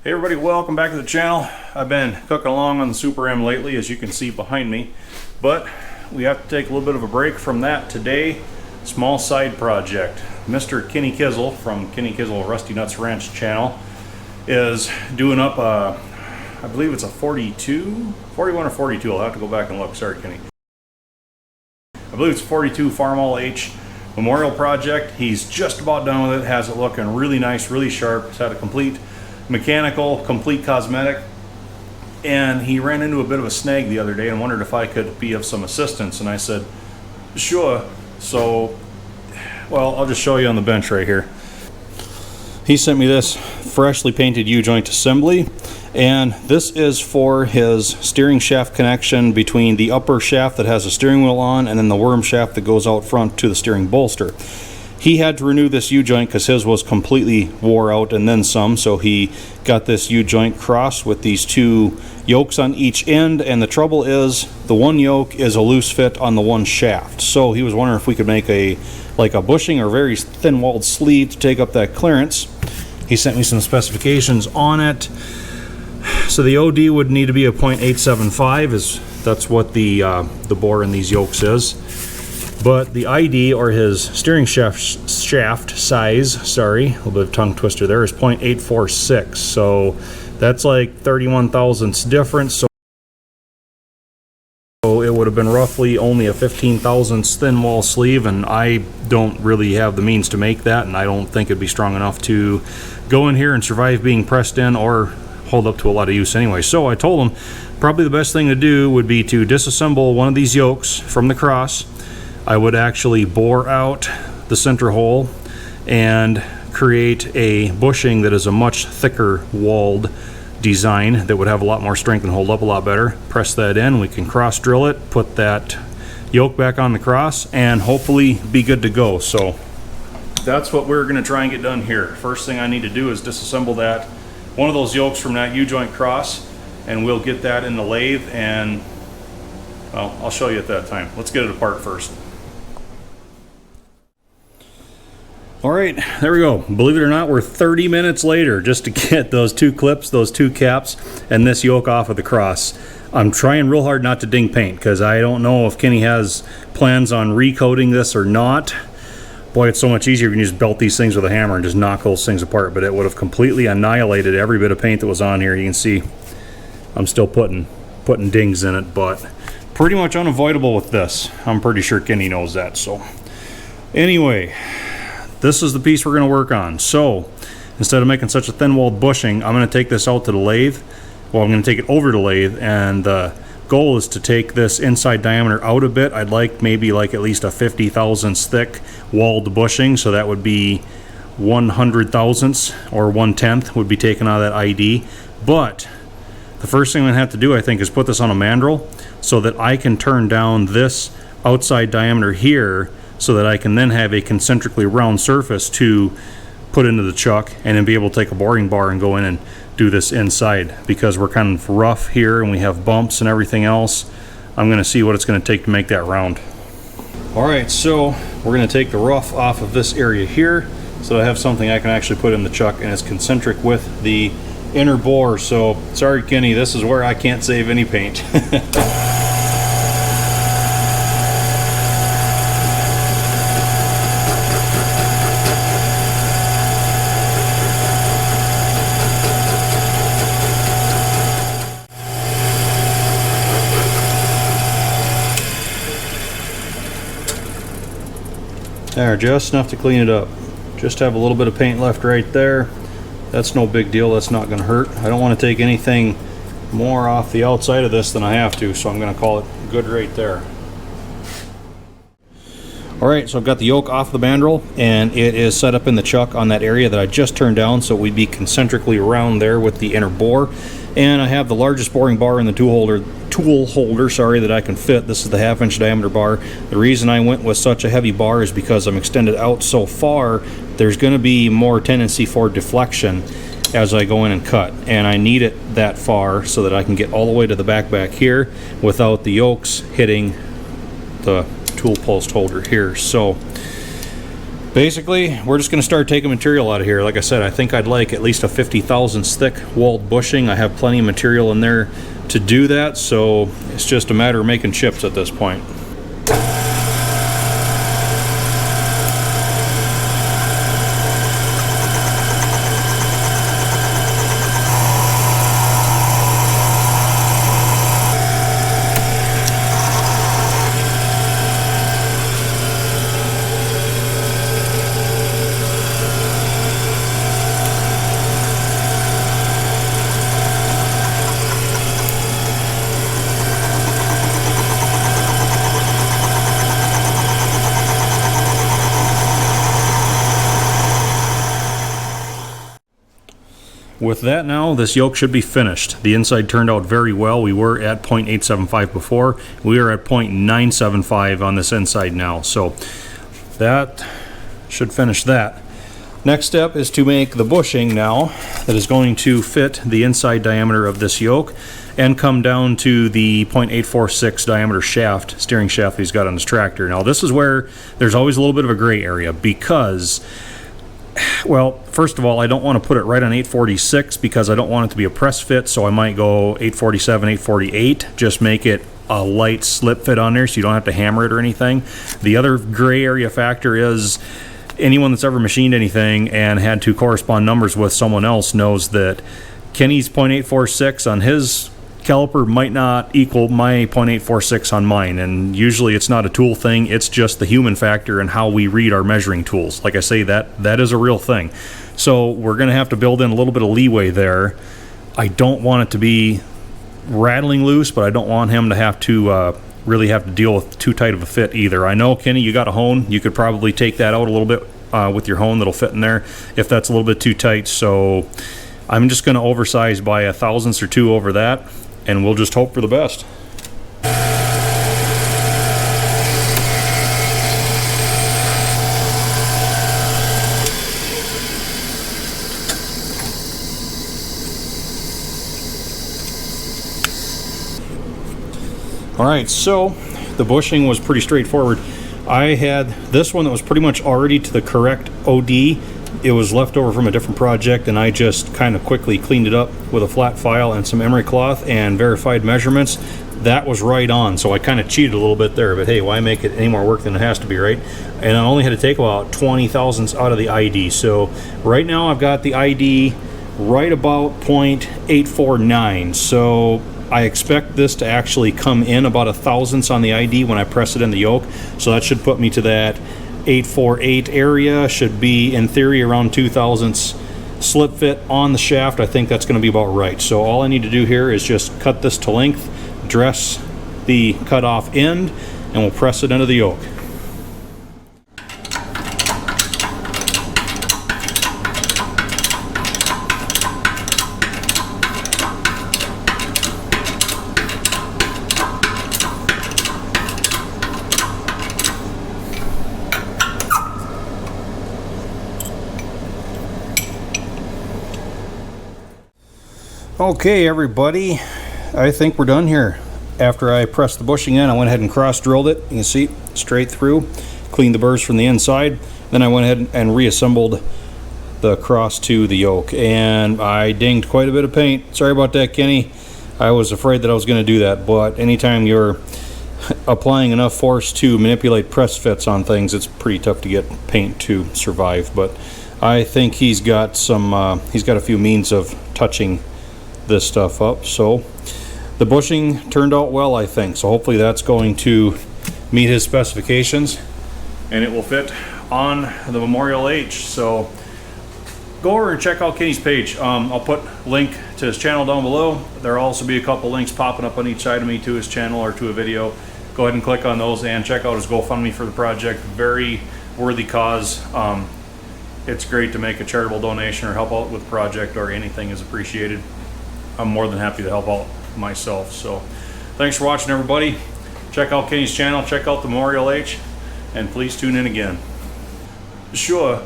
Hey everybody, welcome back to the channel. I've been cooking along on the Super M lately, as you can see behind me, but we have to take a little bit of a break from that today. Small side project. Mr. Kenny Kizzle from Kenny Kizzle Rusty Nuts Ranch channel is doing up a, I believe it's a 41 or 42, I'll have to go back and look, sorry Kenny. I believe it's 42 Farmall H memorial project. He's just about done with it, has it looking really nice, really sharp. It's had a complete mechanical, complete cosmetic, and he ran into a bit of a snag the other day and wondered if I could be of some assistance, and I said sure. So well, I'll just show you on the bench right here. He sent me this freshly painted U-joint assembly, and this is for his steering shaft connection between the upper shaft that has a steering wheel on and then the worm shaft that goes out front to the steering bolster. He had to renew this U-joint because his was completely wore out and then some, so he got this U-joint crossed with these two yokes on each end, and the trouble is the one yoke is a loose fit on the one shaft. So he was wondering if we could make a bushing or very thin-walled sleeve to take up that clearance. He sent me some specifications on it. So the OD would need to be a .875, that's what the bore in these yokes is. But the ID, or his steering shaft size, sorry, a little bit of tongue twister there, is .846. So that's like 31 thousandths difference. So it would have been roughly only a 15 thousandths thin wall sleeve, and I don't really have the means to make that, and I don't think it'd be strong enough to go in here and survive being pressed in or hold up to a lot of use anyway. So I told him probably the best thing to do would be to disassemble one of these yokes from the cross. I would actually bore out the center hole and create a bushing that is a much thicker walled design that would have a lot more strength and hold up a lot better. Press that in, we can cross drill it, put that yoke back on the cross, and hopefully be good to go. So that's what we're going to try and get done here. First thing I need to do is disassemble that one of those yokes from that U-joint cross, and we'll get that in the lathe, and well, I'll show you at that time. Let's get it apart first. Alright, there we go. Believe it or not, we're 30 minutes later just to get those two clips, those two caps, and this yoke off of the cross. I'm trying real hard not to ding paint because I don't know if Kenny has plans on recoating this or not. Boy, it's so much easier if you can just belt these things with a hammer and just knock those things apart, but it would have completely annihilated every bit of paint that was on here. You can see I'm still putting dings in it, but pretty much unavoidable with this. I'm pretty sure Kenny knows that. So anyway, this is the piece we're going to work on. So instead of making such a thin-walled bushing, I'm going to take this out to the lathe. Well, I'm going to take it over to the lathe, and the goal is to take this inside diameter out a bit. I'd like maybe like at least a 50 thousandths thick walled bushing, so that would be 100 thousandths or 1/10 would be taken out of that ID. But the first thing I'm going to have to do, I think, is put this on a mandrel so that I can turn down this outside diameter here, so that I can then have a concentrically round surface to put into the chuck, and then be able to take a boring bar and go in and do this inside. Because we're kind of rough here and we have bumps and everything else, I'm going to see what it's going to take to make that round. Alright, so we're going to take the rough off of this area here so that I have something I can actually put in the chuck, and it's concentric with the inner bore. So sorry Kenny, this is where I can't save any paint. There, just enough to clean it up. Just have a little bit of paint left right there. That's no big deal, that's not going to hurt. I don't want to take anything more off the outside of this than I have to, so I'm going to call it good right there. Alright, so I've got the yoke off the mandrel, and it is set up in the chuck on that area that I just turned down, so we'd be concentrically around there with the inner bore. And I have the largest boring bar in the tool holder that I can fit. This is the 1/2 inch diameter bar. The reason I went with such a heavy bar is because I'm extended out so far, there's going to be more tendency for deflection as I go in and cut, and I need it that far so that I can get all the way to the back here without the yokes hitting the tool post holder here. So Basically, we're just going to start taking material out of here. Like I said, I think I'd like at least a 50 thousandths thick walled bushing. I have plenty of material in there to do that, so it's just a matter of making chips at this point. With that now, this yoke should be finished. The inside turned out very well. We were at 0.875 before. We are at 0.975 on this inside now. So that should finish that. Next step is to make the bushing now that is going to fit the inside diameter of this yoke and come down to the 0.846 diameter shaft, steering shaft he's got on his tractor. Now this is where there's always a little bit of a gray area because, well, first of all, I don't want to put it right on 846 because I don't want it to be a press fit, so I might go 847, 848, just make it a light slip fit on there so you don't have to hammer it or anything. The other gray area factor is anyone that's ever machined anything and had to correspond numbers with someone else knows that Kenny's 0.846 on his caliper might not equal my 0.846 on mine, and usually it's not a tool thing, it's just the human factor and how we read our measuring tools. Like I say, that is a real thing. So we're going to have to build in a little bit of leeway there. I don't want it to be rattling loose, but I don't want him to have to really have to deal with too tight of a fit either. I know, Kenny, you got a hone. You could probably take that out a little bit with your hone that'll fit in there if that's a little bit too tight. So I'm just going to oversize by a thousandths or two over that, and we'll just hope for the best. Alright, so the bushing was pretty straightforward. I had this one that was pretty much already to the correct OD. It was left over from a different project, and I just kind of quickly cleaned it up with a flat file and some emery cloth and verified measurements. That was right on, so I kind of cheated a little bit there, but hey, why make it any more work than it has to be, right? And I only had to take about 20 thousandths out of the ID. So right now I've got the ID right about 0.849. So I expect this to actually come in about a thousandths on the ID when I press it in the yoke. So that should put me to that 848 area. Should be in theory around 2 thousandths slip fit on the shaft. I think that's going to be about right. So all I need to do here is just cut this to length, dress the cut off end, and we'll press it into the yoke. Okay, everybody, I think we're done here. After I pressed the bushing in, I went ahead and cross drilled it. You can see straight through, cleaned the burrs from the inside. Then I went ahead and reassembled the cross to the yoke, and I dinged quite a bit of paint. Sorry about that, Kenny. I was afraid that I was going to do that, but anytime you're applying enough force to manipulate press fits on things, it's pretty tough to get paint to survive. But I think he's got a few means of touching this stuff up. So the bushing turned out well, I think. So hopefully that's going to meet his specifications and it will fit on the Memorial H. So go over and check out Kenny's page. I'll put a link to his channel down below. There'll also be a couple links popping up on each side of me to his channel or to a video. Go ahead and click on those and check out his GoFundMe for the project. Very worthy cause. It's great to make a charitable donation or help out with the project, or anything is appreciated. I'm more than happy to help out myself. So thanks for watching, everybody. Check out Kenny's channel, check out the Memorial H, and please tune in again. Sure.